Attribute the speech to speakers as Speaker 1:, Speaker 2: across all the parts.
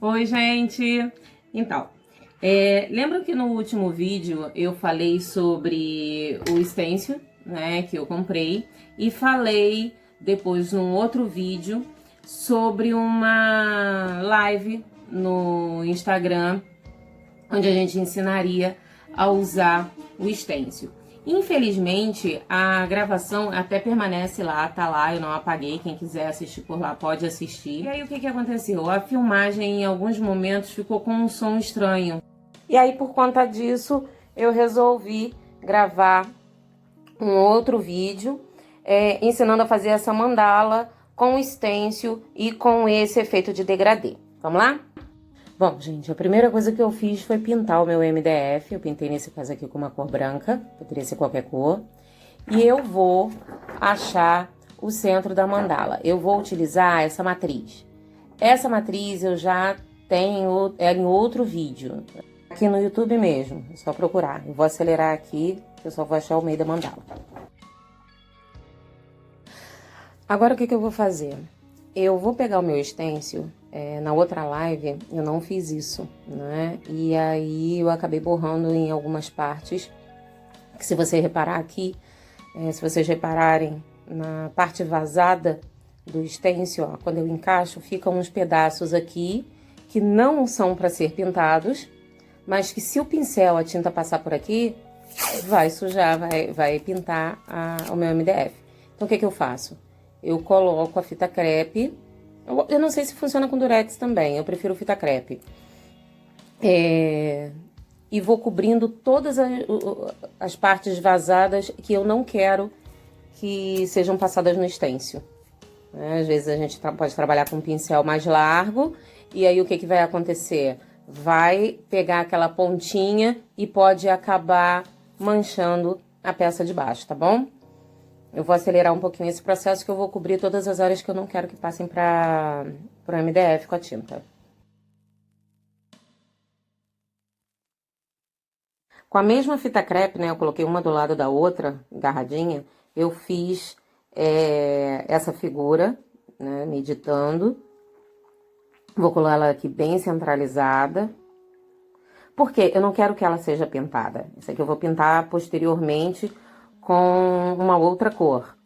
Speaker 1: Oi, gente! Então, lembra que no último vídeo eu falei sobre o stencil, né, que eu comprei, e falei depois num outro vídeo sobre uma live no Instagram, onde a gente ensinaria a usar o stencil. Infelizmente, a gravação até permanece lá, tá lá, eu não apaguei, quem quiser assistir por lá pode assistir. E aí o que aconteceu? A filmagem em alguns momentos ficou com um som estranho. E aí por conta disso, eu resolvi gravar um outro vídeo ensinando a fazer essa mandala com o stencil e com esse efeito de degradê. Vamos lá? Bom, gente, a primeira coisa que eu fiz foi pintar o meu MDF. Eu pintei nesse caso aqui com uma cor branca, poderia ser qualquer cor. E eu vou achar o centro da mandala. Eu vou utilizar essa matriz. Essa matriz eu já tenho ela em outro vídeo, aqui no YouTube mesmo, é só procurar. Eu vou acelerar aqui, eu só vou achar o meio da mandala. Agora o que eu vou fazer? Eu vou pegar o meu stencil, na outra live eu não fiz isso, né? E aí eu acabei borrando em algumas partes, que se você reparar aqui, se vocês repararem na parte vazada do stencil, ó, quando eu encaixo, ficam uns pedaços aqui que não são para ser pintados, mas que se o pincel, a tinta passar por aqui, vai sujar, vai pintar o meu MDF. Então o que eu faço? Eu coloco a fita crepe. Eu não sei se funciona com durex também, eu prefiro fita crepe. E vou cobrindo todas as partes vazadas que eu não quero que sejam passadas no stencil. Às vezes a gente pode trabalhar com um pincel mais largo, e aí o que vai acontecer? Vai pegar aquela pontinha e pode acabar manchando a peça de baixo, tá bom? Eu vou acelerar um pouquinho esse processo, que eu vou cobrir todas as áreas que eu não quero que passem para o MDF com a tinta. Com a mesma fita crepe, né, eu coloquei uma do lado da outra, agarradinha, eu fiz essa figura, né, meditando. Vou colar ela aqui bem centralizada. Porque eu não quero que ela seja pintada. Isso aqui eu vou pintar posteriormente com uma outra cor.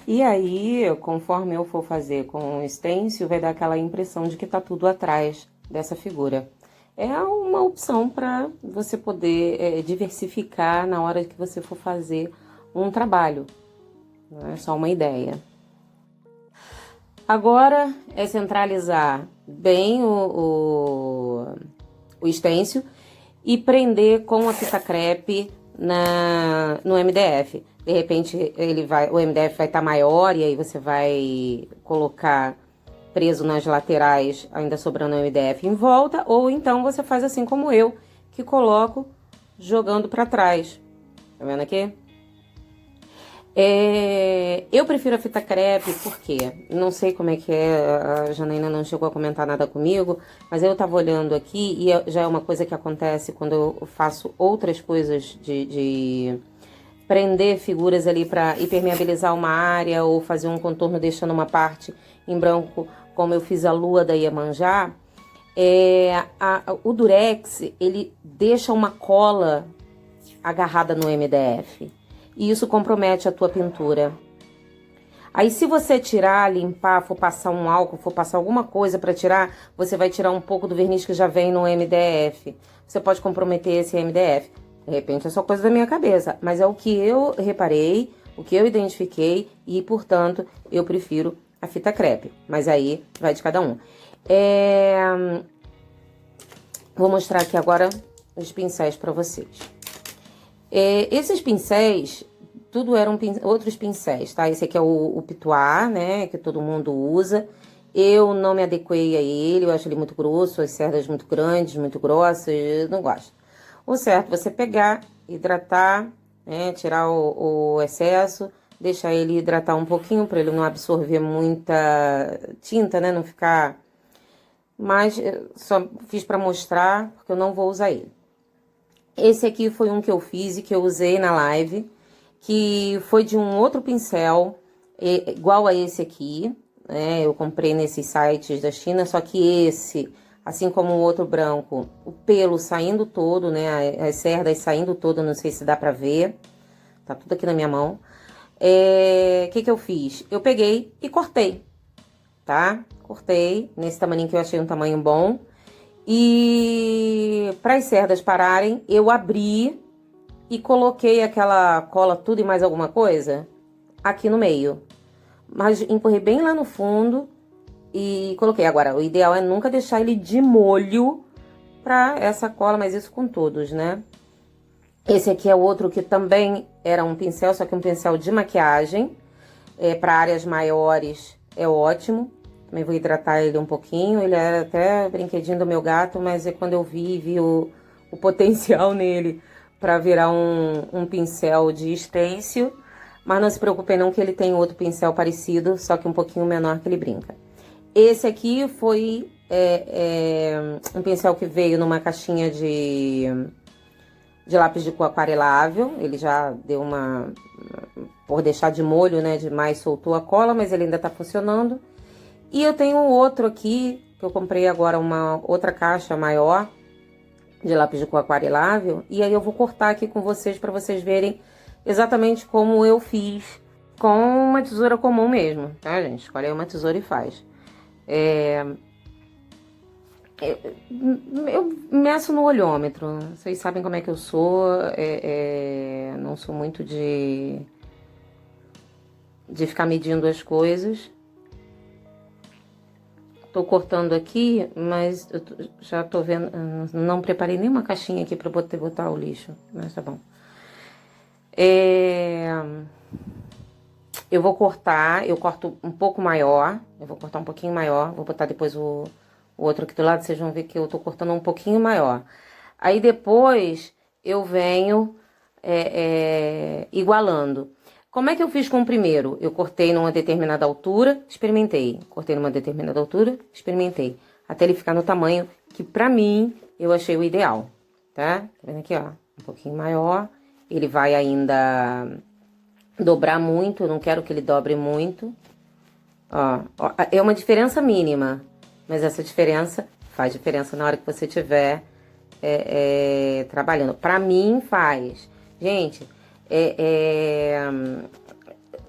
Speaker 1: E aí, conforme eu for fazer com o stencil, vai dar aquela impressão de que tá tudo atrás dessa figura. É uma opção para você poder diversificar na hora que você for fazer um trabalho. Não é só uma ideia. Agora é centralizar bem o stencil e prender com a fita crepe no MDF. De repente o MDF vai estar maior e aí você vai colocar preso nas laterais, ainda sobrando o MDF em volta, ou então você faz assim como eu, que coloco jogando para trás. Tá vendo aqui? Eu prefiro a fita crepe porque não sei como é que a Janaína não chegou a comentar nada comigo, mas eu tava olhando aqui e já é uma coisa que acontece quando eu faço outras coisas de prender figuras ali para impermeabilizar uma área ou fazer um contorno deixando uma parte em branco, como eu fiz a lua da Iemanjá. O durex, ele deixa uma cola agarrada no MDF. E isso compromete a tua pintura. Aí se você tirar, limpar, for passar um álcool, for passar alguma coisa para tirar, você vai tirar um pouco do verniz que já vem no MDF. Você pode comprometer esse MDF. De repente é só coisa da minha cabeça, mas é o que eu reparei, o que eu identifiquei e, portanto, eu prefiro a fita crepe. Mas aí vai de cada um. Vou mostrar aqui agora os pincéis para vocês. Esses pincéis, tudo eram outros pincéis, tá? Esse aqui é o Pitois, né? Que todo mundo usa. Eu não me adequei a ele, eu acho ele muito grosso, as cerdas muito grandes, muito grossas, eu não gosto. O certo é você pegar, hidratar, né? Tirar o excesso, deixar ele hidratar um pouquinho para ele não absorver muita tinta, né? Não ficar... Mas só fiz para mostrar, porque eu não vou usar ele. Esse aqui foi um que eu fiz e que eu usei na live, que foi de um outro pincel, igual a esse aqui, né? Eu comprei nesses sites da China, só que esse assim como o outro branco, o pelo saindo todo, né? As cerdas saindo todo, não sei se dá pra ver. Tá tudo aqui na minha mão. Que eu fiz? Eu peguei e cortei, tá? Cortei nesse tamanho que eu achei um tamanho bom. E para as cerdas pararem, eu abri e coloquei aquela cola tudo e mais alguma coisa aqui no meio. Mas empurrei bem lá no fundo e coloquei. Agora, o ideal é nunca deixar ele de molho pra essa cola, mas isso com todos, né? Esse aqui é outro que também era um pincel, só que um pincel de maquiagem. Para áreas maiores é ótimo. Também vou hidratar ele um pouquinho. Ele era até brinquedinho do meu gato, mas quando eu vi o potencial nele para virar um pincel de stencil. Mas não se preocupe não que ele tem outro pincel parecido, só que um pouquinho menor que ele brinca. Esse aqui foi um pincel que veio numa caixinha de lápis de cor aquarelável. Ele já deu por deixar de molho, né, demais soltou a cola, mas ele ainda tá funcionando. E eu tenho outro aqui, que eu comprei agora uma outra caixa maior de lápis de cor aquarelável. E aí eu vou cortar aqui com vocês para vocês verem exatamente como eu fiz com uma tesoura comum mesmo, tá, gente? Escolhe aí uma tesoura e faz. Eu meço no olhômetro. Vocês sabem como é que eu sou. Não sou muito de ficar medindo as coisas. Tô cortando aqui, mas eu já tô vendo. Não preparei nenhuma caixinha aqui pra poder botar o lixo, mas tá bom. Eu vou cortar, eu corto um pouco maior. Eu vou cortar um pouquinho maior. Vou botar depois o outro aqui do lado, vocês vão ver que eu tô cortando um pouquinho maior. Aí depois eu venho igualando. Como é que eu fiz com o primeiro? Eu cortei numa determinada altura, experimentei. Cortei numa determinada altura, experimentei. Até ele ficar no tamanho que pra mim eu achei o ideal, tá? Tá vendo aqui, ó? Um pouquinho maior. Ele vai ainda dobrar muito, eu não quero que ele dobre muito. Ó, é uma diferença mínima, mas essa diferença faz diferença na hora que você estiver trabalhando. Pra mim faz. Gente,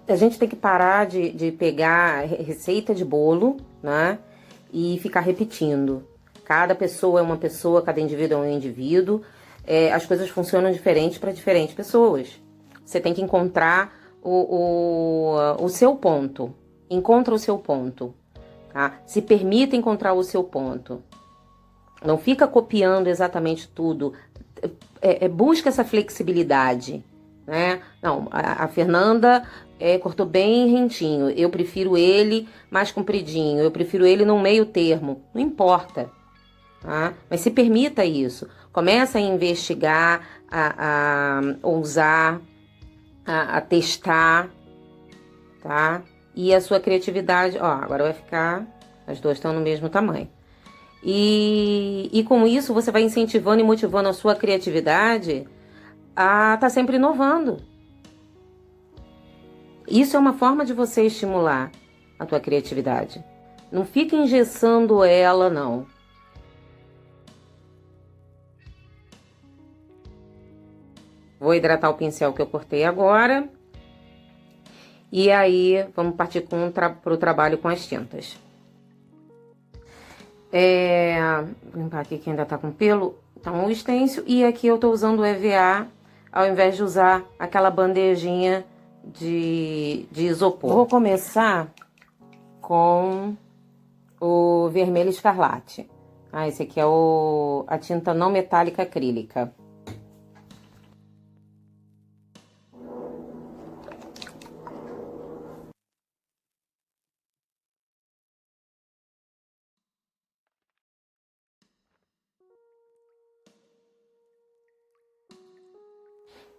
Speaker 1: a gente tem que parar de pegar receita de bolo, né? E ficar repetindo. Cada pessoa é uma pessoa, cada indivíduo é um indivíduo. As coisas funcionam diferente para diferentes pessoas. Você tem que encontrar o seu ponto. Encontra o seu ponto, tá? Se permita encontrar o seu ponto. Não fica copiando exatamente tudo. Busca essa flexibilidade, né? Não, a Fernanda cortou bem rentinho. Eu prefiro ele mais compridinho. Eu prefiro ele no meio termo. Não importa, tá? Mas se permita isso. Começa a investigar, a ousar, a testar, tá? E a sua criatividade, ó, agora vai ficar, as duas estão no mesmo tamanho. E com isso você vai incentivando e motivando a sua criatividade a estar sempre inovando. Isso é uma forma de você estimular a tua criatividade. Não fica engessando ela, não. Vou hidratar o pincel que eu cortei agora. E aí, vamos partir pro trabalho com as tintas. Vou limpar aqui que ainda tá com pelo. Então, o stencil. E aqui eu tô usando o EVA, ao invés de usar aquela bandejinha de isopor. Vou começar com o vermelho escarlate. Esse aqui é a tinta não metálica acrílica.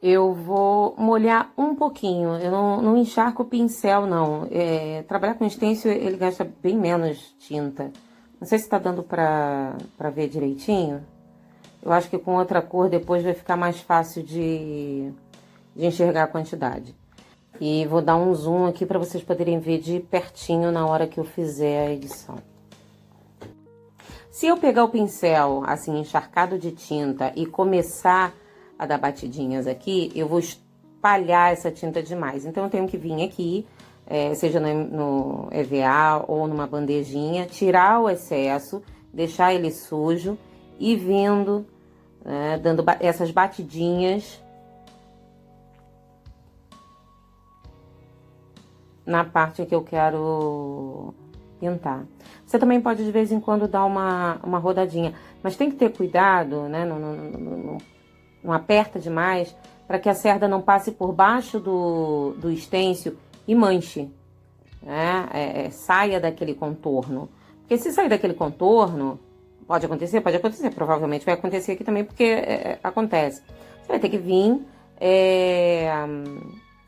Speaker 1: Eu vou molhar um pouquinho, eu não encharco o pincel, não. Trabalhar com stencil, ele gasta bem menos tinta. Não sei se tá dando pra ver direitinho. Eu acho que com outra cor depois vai ficar mais fácil de enxergar a quantidade. E vou dar um zoom aqui pra vocês poderem ver de pertinho na hora que eu fizer a edição. Se eu pegar o pincel, assim, encharcado de tinta e começar a dar batidinhas aqui, eu vou espalhar essa tinta demais. Então, eu tenho que vir aqui, seja no EVA ou numa bandejinha, tirar o excesso, deixar ele sujo e vindo, dando essas batidinhas na parte que eu quero pintar. Você também pode de vez em quando dar uma rodadinha, mas tem que ter cuidado, né? Não aperta demais, para que a cerda não passe por baixo do estêncil e manche, né? Saia daquele contorno. Porque se sair daquele contorno, pode acontecer, provavelmente vai acontecer aqui também, porque acontece. Você vai ter que vir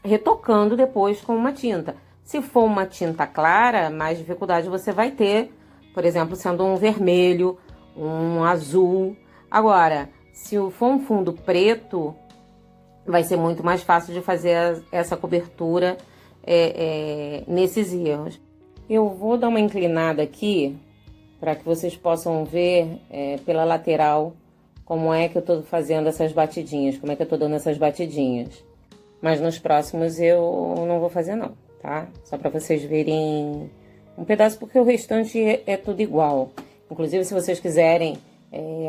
Speaker 1: retocando depois com uma tinta. Se for uma tinta clara, mais dificuldade você vai ter, por exemplo, sendo um vermelho, um azul. Agora, se for um fundo preto, vai ser muito mais fácil de fazer essa cobertura nesses erros. Eu vou dar uma inclinada aqui para que vocês possam ver pela lateral como é que eu estou fazendo essas batidinhas, como é que eu estou dando essas batidinhas. Mas nos próximos eu não vou fazer não, tá? Só para vocês verem um pedaço, porque o restante é tudo igual. Inclusive, se vocês quiserem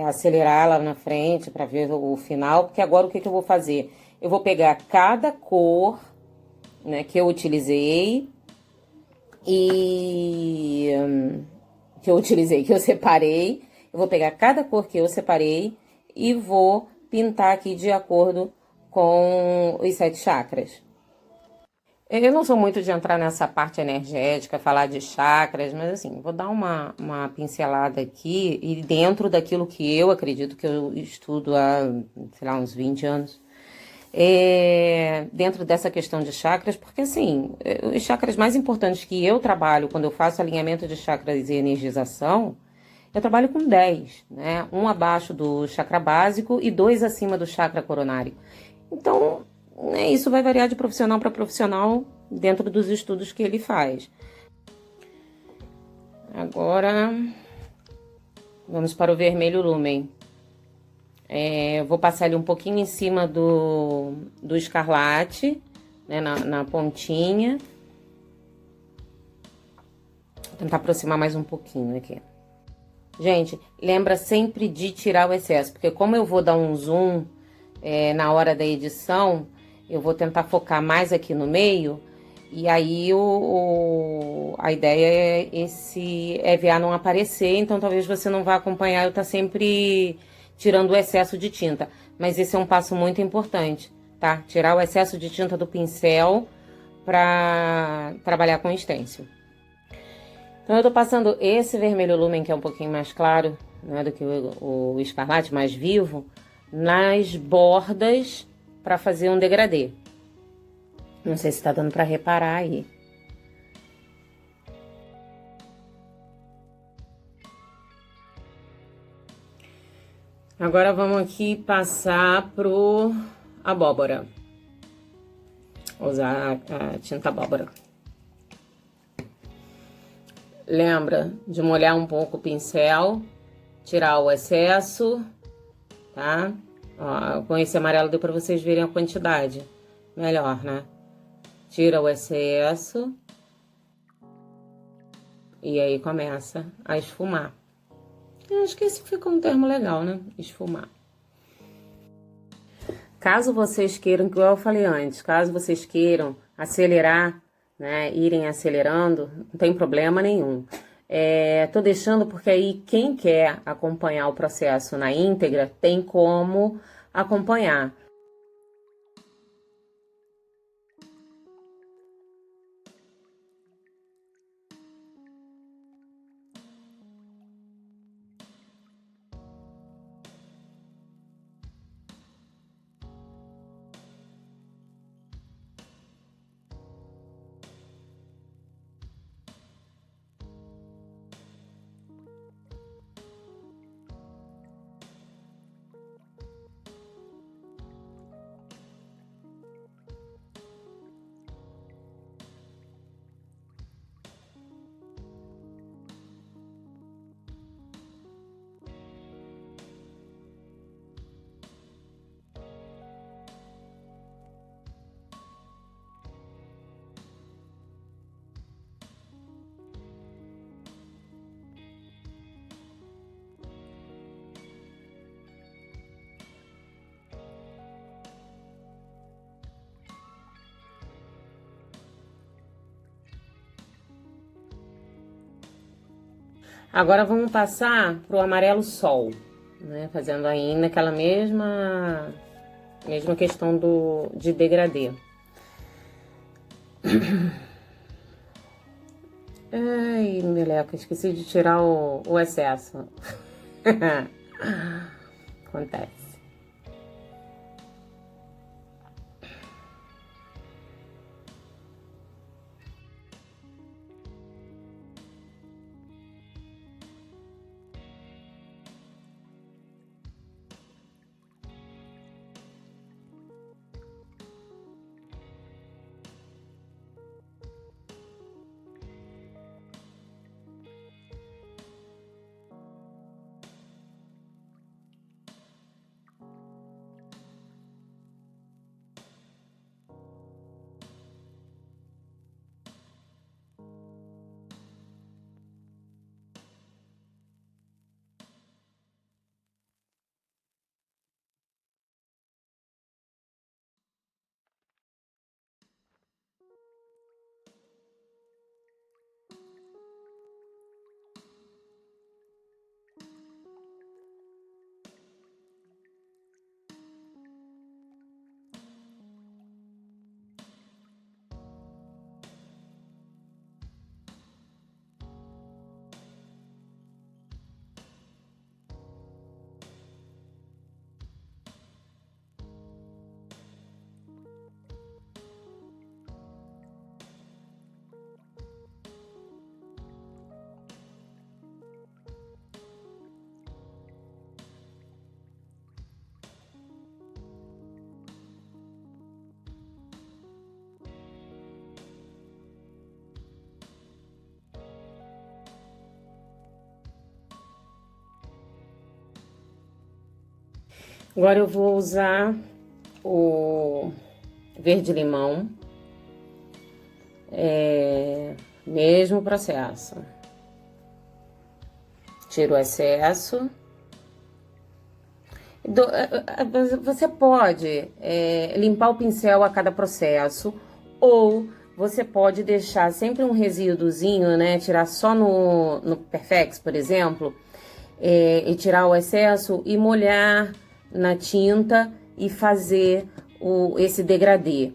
Speaker 1: acelerar lá na frente para ver o final, porque agora o que eu vou fazer? Eu vou pegar cada cor, né, que eu utilizei e que eu separei. Eu vou pegar cada cor que eu separei e vou pintar aqui de acordo com os 7 chakras. Eu não sou muito de entrar nessa parte energética, falar de chakras, mas assim, vou dar uma pincelada aqui e dentro daquilo que eu acredito, que eu estudo há, sei lá, uns 20 anos, dentro dessa questão de chakras, porque assim, os chakras mais importantes que eu trabalho quando eu faço alinhamento de chakras e energização, eu trabalho com 10, né? Um abaixo do chakra básico e 2 acima do chakra coronário. Então, isso vai variar de profissional para profissional dentro dos estudos que ele faz. Agora, vamos para o vermelho lumen. Vou passar ele um pouquinho em cima do escarlate, né, na pontinha. Vou tentar aproximar mais um pouquinho aqui. Gente, lembra sempre de tirar o excesso, porque como eu vou dar um zoom na hora da edição, eu vou tentar focar mais aqui no meio, e aí a ideia é esse EVA não aparecer, então talvez você não vá acompanhar eu estar sempre tirando o excesso de tinta. Mas esse é um passo muito importante, tá? Tirar o excesso de tinta do pincel para trabalhar com stencil. Então eu tô passando esse vermelho lumen, que é um pouquinho mais claro, né, do que o escarlate, mais vivo, nas bordas para fazer um degradê. Não sei se tá dando para reparar aí. Agora vamos aqui passar pro abóbora. Vou usar a tinta abóbora. Lembra de molhar um pouco o pincel, tirar o excesso, tá? Ó, com esse amarelo deu para vocês verem a quantidade. Melhor, né? Tira o excesso. E aí começa a esfumar. Eu acho que esse ficou um termo legal, né? Esfumar. Caso vocês queiram, igual eu falei antes, caso vocês queiram acelerar, né, irem acelerando, não tem problema nenhum. Tô deixando porque aí quem quer acompanhar o processo na íntegra tem como acompanhar. Agora vamos passar pro amarelo sol, né? Fazendo ainda aquela mesma questão de degradê. Ai, meleca, esqueci de tirar o excesso. Acontece. Agora eu vou usar o verde-limão. Mesmo processo. Tiro o excesso. Você pode limpar o pincel a cada processo, ou você pode deixar sempre um resíduozinho, né? Tirar só no Perfex, por exemplo, e tirar o excesso e molhar na tinta e fazer esse degradê.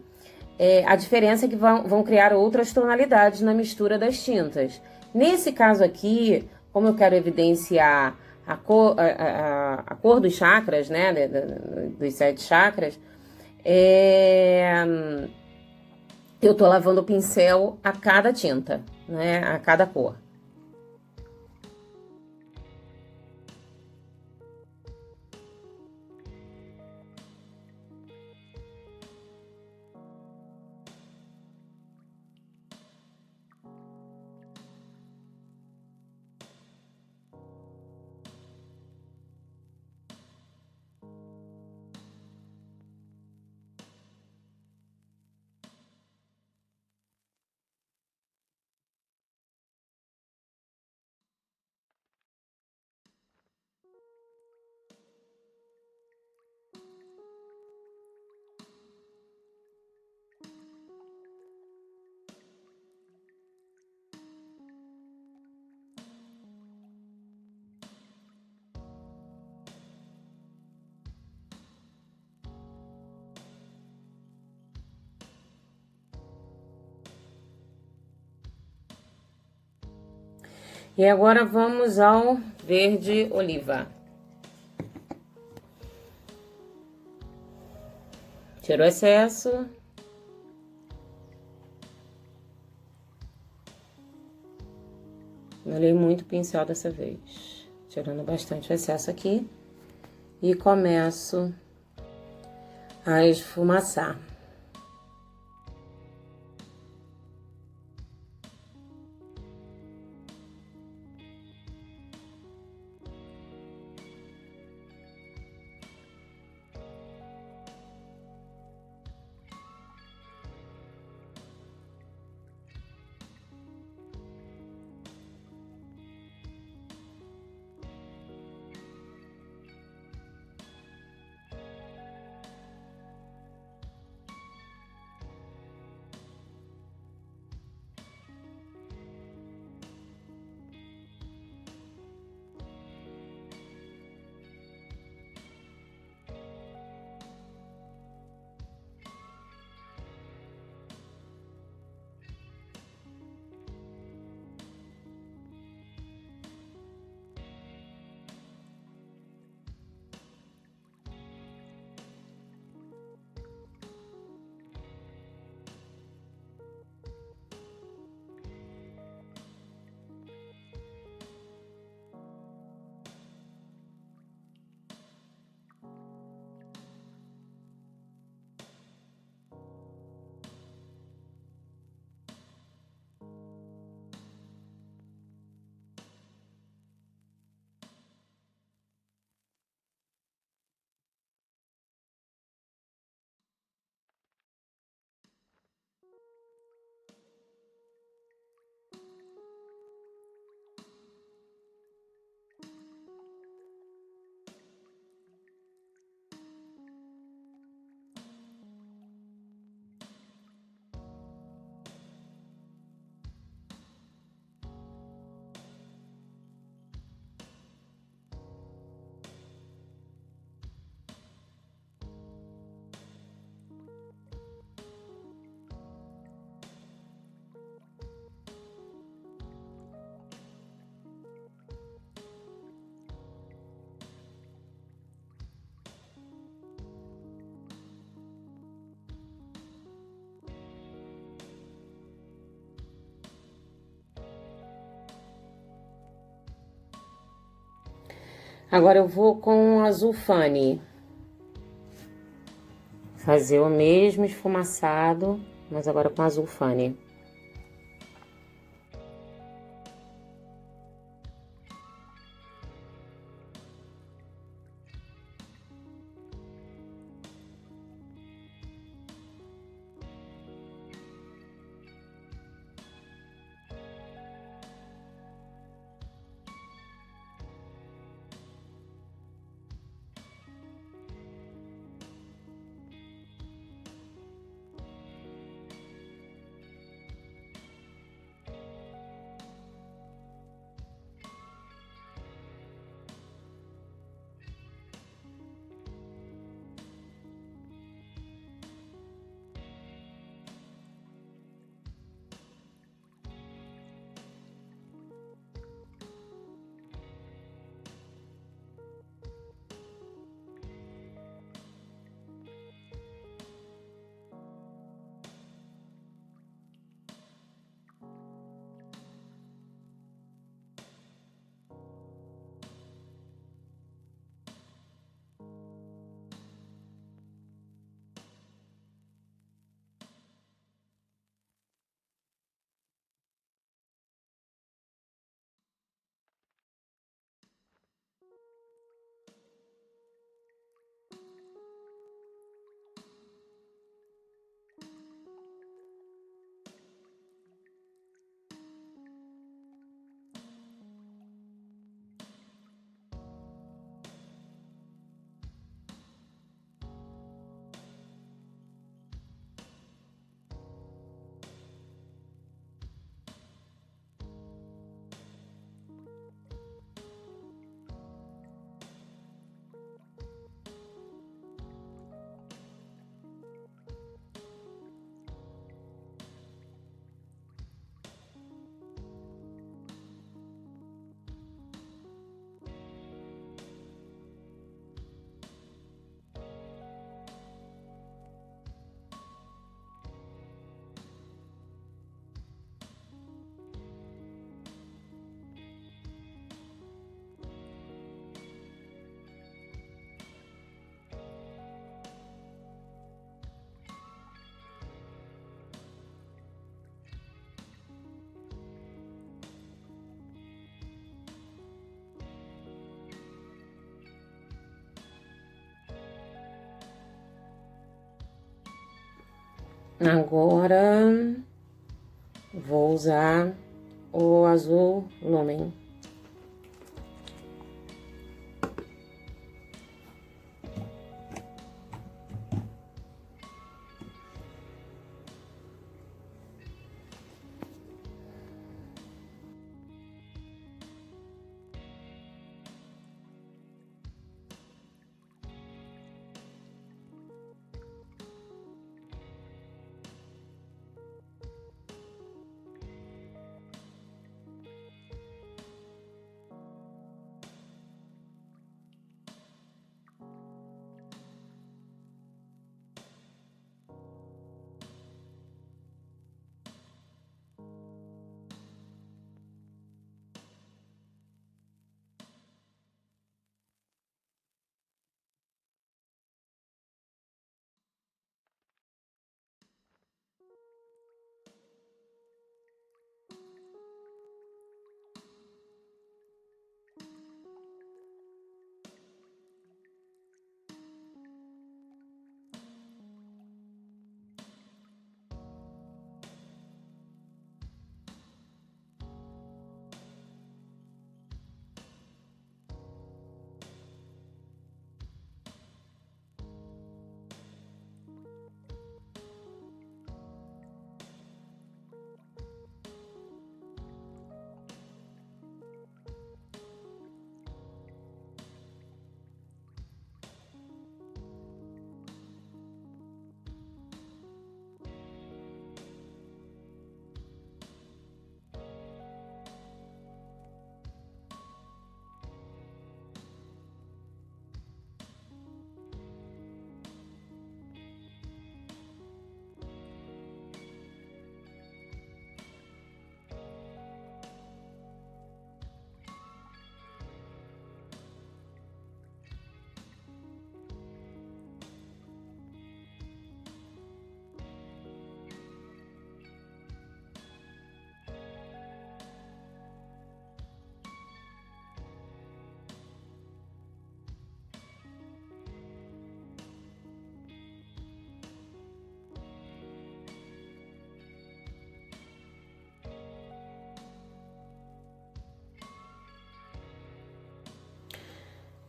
Speaker 1: A diferença é que vão criar outras tonalidades na mistura das tintas. Nesse caso aqui, como eu quero evidenciar a cor dos chakras, né, dos 7 chakras, eu tô lavando o pincel a cada tinta, né, a cada cor. E agora vamos ao verde oliva. Tiro o excesso. Molhei muito o pincel dessa vez. Tirando bastante o excesso aqui. E começo a esfumaçar. Agora eu vou com o azul Fanny. Fazer o mesmo esfumaçado, mas agora com azul Fanny. Agora vou usar o azul Lumen.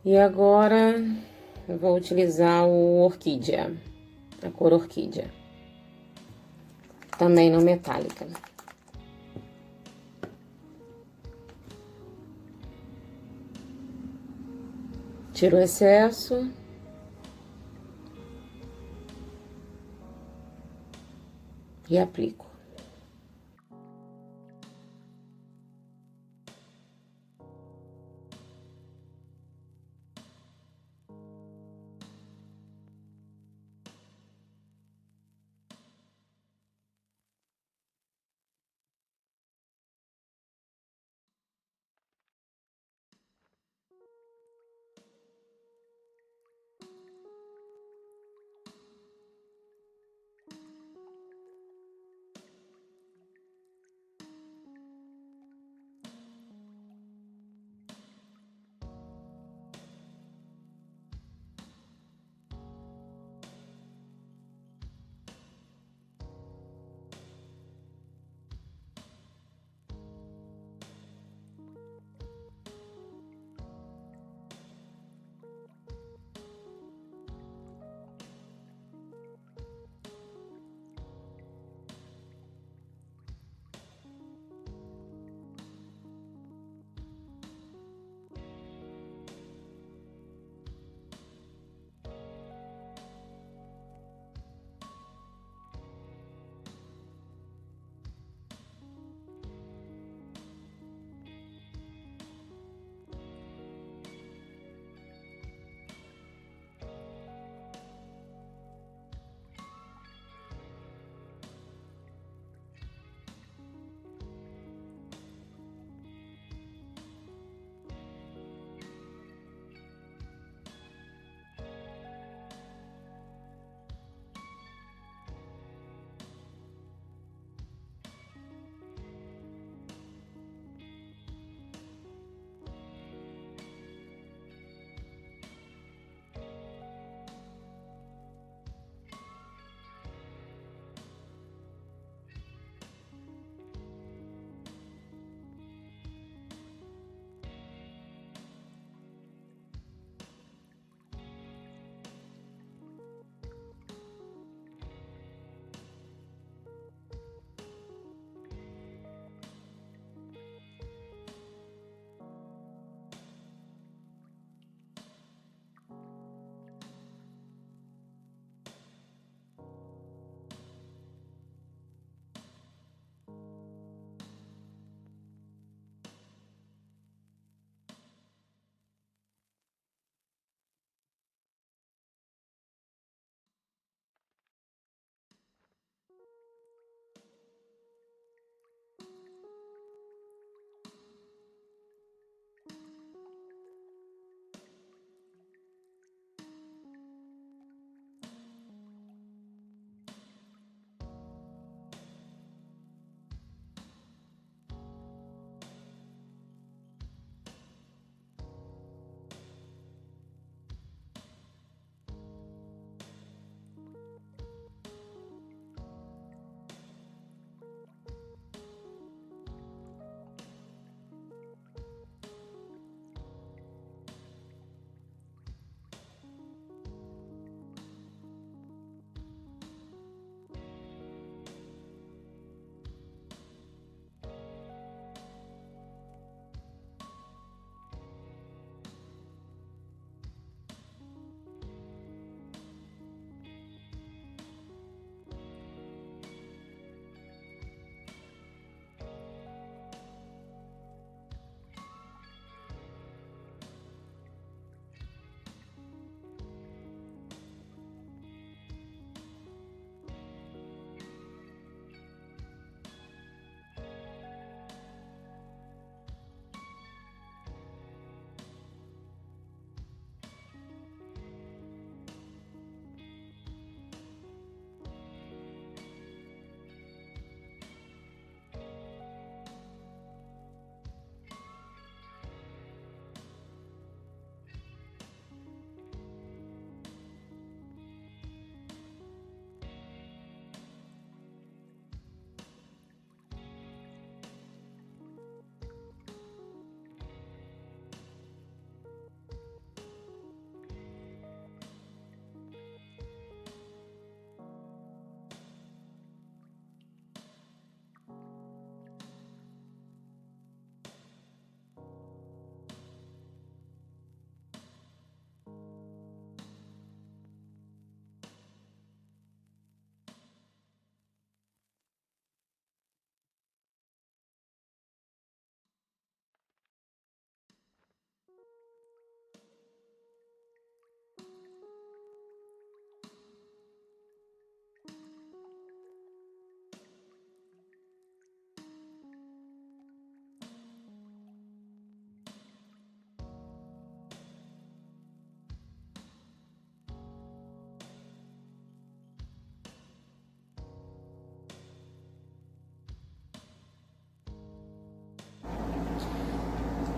Speaker 1: E agora eu vou utilizar o orquídea, a cor orquídea, também no metálica. Tiro o excesso. E aplico.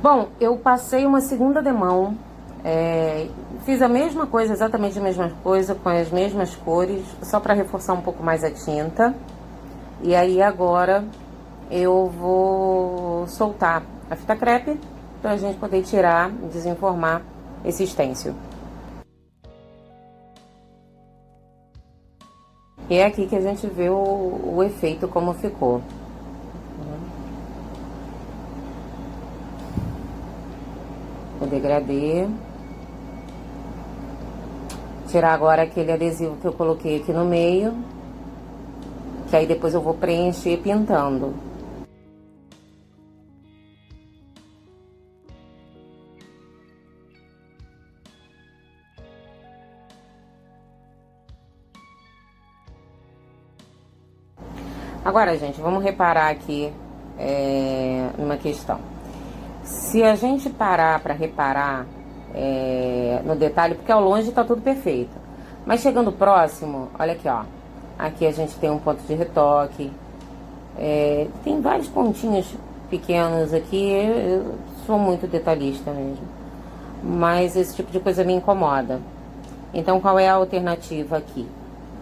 Speaker 1: Bom, eu passei uma segunda demão, fiz a mesma coisa, exatamente a mesma coisa, com as mesmas cores, só para reforçar um pouco mais a tinta. E aí agora eu vou soltar a fita crepe para a gente poder tirar, desenformar esse stencil. E é aqui que a gente vê o efeito como ficou. O degradê. Tirar agora aquele adesivo que eu coloquei aqui no meio, que aí depois eu vou preencher pintando. Agora, gente, vamos reparar aqui numa questão. Se a gente parar para reparar no detalhe, porque ao longe tá tudo perfeito, mas chegando próximo, olha aqui, ó. Aqui a gente tem um ponto de retoque, tem vários pontinhos pequenos aqui. Eu sou muito detalhista mesmo, mas esse tipo de coisa me incomoda. Então, qual é a alternativa aqui?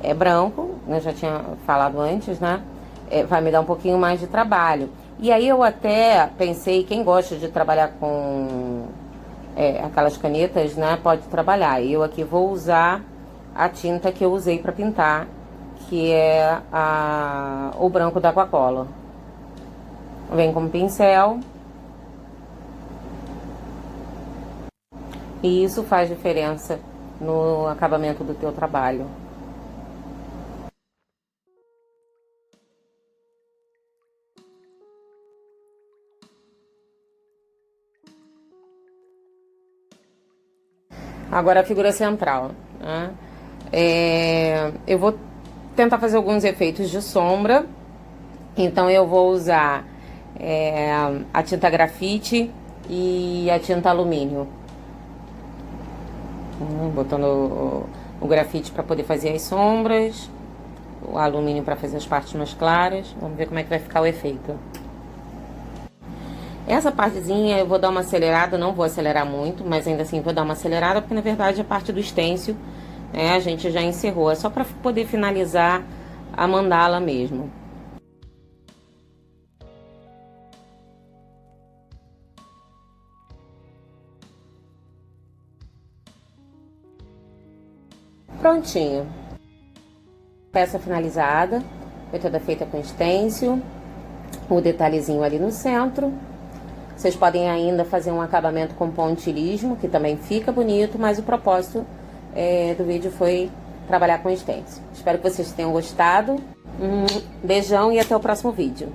Speaker 1: É branco, eu já tinha falado antes, né? Vai me dar um pouquinho mais de trabalho. E aí eu até pensei, quem gosta de trabalhar com aquelas canetas, né, pode trabalhar. Eu aqui vou usar a tinta que eu usei para pintar, que é o branco da Aquacolor. Vem com pincel. E isso faz diferença no acabamento do teu trabalho. Agora a figura central, né? Eu vou tentar fazer alguns efeitos de sombra. Então eu vou usar a tinta grafite e a tinta alumínio. Botando o grafite para poder fazer as sombras, o alumínio para fazer as partes mais claras. Vamos ver como é que vai ficar o efeito. Essa partezinha eu vou dar uma acelerada, não vou acelerar muito, mas ainda assim vou dar uma acelerada, porque na verdade a parte do stencil, a gente já encerrou. É só para poder finalizar a mandala mesmo. Prontinho. Peça finalizada, foi toda feita com stencil, o detalhezinho ali no centro. Vocês podem ainda fazer um acabamento com pontilhismo, que também fica bonito, mas o propósito do vídeo foi trabalhar com stencil. Espero que vocês tenham gostado. Beijão e até o próximo vídeo.